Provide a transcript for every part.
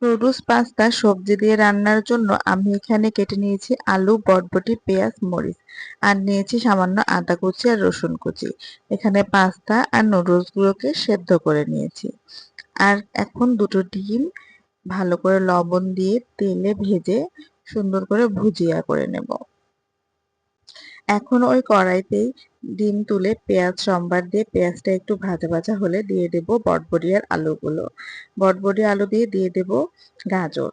Noodles pasta সবজি দিয়ে রান্নার জন্য আমি এখানে কেটে নিয়েছি আলু, বরবটি, পেঁয়াজ, মরিচ আর নিয়েছি সামান্য আদা কুচি আর রসুন কুচি। এখানে পাস্তা আর নুডলস গুলোকে সেদ্ধ করে নিয়েছি। আর এখন দুটো ডিম ভালো করে লবণ দিয়ে তেলে ভেজে সুন্দর করে ভুজিয়া করে নেব। এখন ওই কড়াইতেই ডিম তুলে পেঁয়াজ সম্বার দিয়ে পেঁয়াজটা একটু ভাজা ভাজা হলে দিয়ে দেব বটবটি আর আলুগুলো। বটবটি আলু দিয়ে দিয়ে দেব গাজর।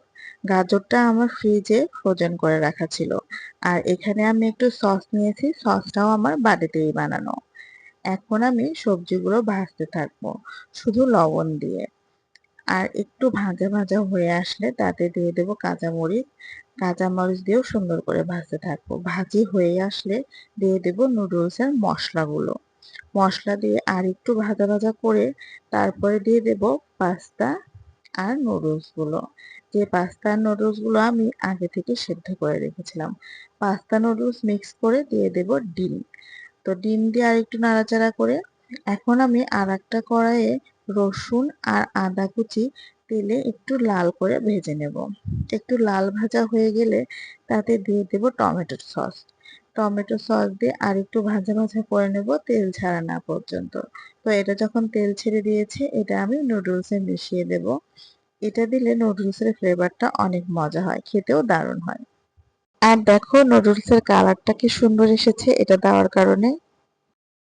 গাজরটা আমার ফ্রিজে ফ্রোজেন করে রাখা ছিল। আর এখানে আমি একটু সস নিয়েছি, সসটাও আমার বাড়িতেই বানানো। এখন আমি সবজিগুলো ভাজতে থাকবো শুধু লবণ দিয়ে। আর একটু ভাজা ভাজা হয়ে আসলে তাতে দিয়ে দেব কাঁচামরিচ। কাঁচামরিচ দিয়েও সুন্দর করে ভাজতে থাকবো। ভাজি হয়ে আসলে দিয়ে দেব নুডলসের মশলাগুলো। মশলা দিয়ে আর একটু ভাজা ভাজা করে তারপরে দিয়ে দেব পাস্তা আর নুডলস গুলো। যে পাস্তা আর নুডলস গুলো আমি আগে থেকে সেদ্ধ করে রেখেছিলাম। পাস্তা নুডলস মিক্স করে দিয়ে দেব ডিম। তো ডিম দিয়ে আর একটু নাড়াচাড়া করে এখন আমি আর একটা কড়াইয়ে রসুন আর আদা কুচি তেলে একটু লাল করে ভেজে নেব। একটু লাল ভাজা হয়ে গেলে তাতে দিয়ে দেব টমেটো সস। টমেটো সস দিয়ে আর একটু ভাজা ভাজা করে নেব তেল ছাড়া না পর্যন্ত। তো এটা যখন তেল ছেড়ে দিয়েছে এটা আমি নুডলসে মিশিয়ে দেব। এটা দিলে নুডলসের ফ্লেভারটা অনেক মজা হয়, খেতেও দারুণ হয়। আর দেখো নুডলসের কালারটা কি সুন্দর এসেছে এটা দেওয়ার কারণে।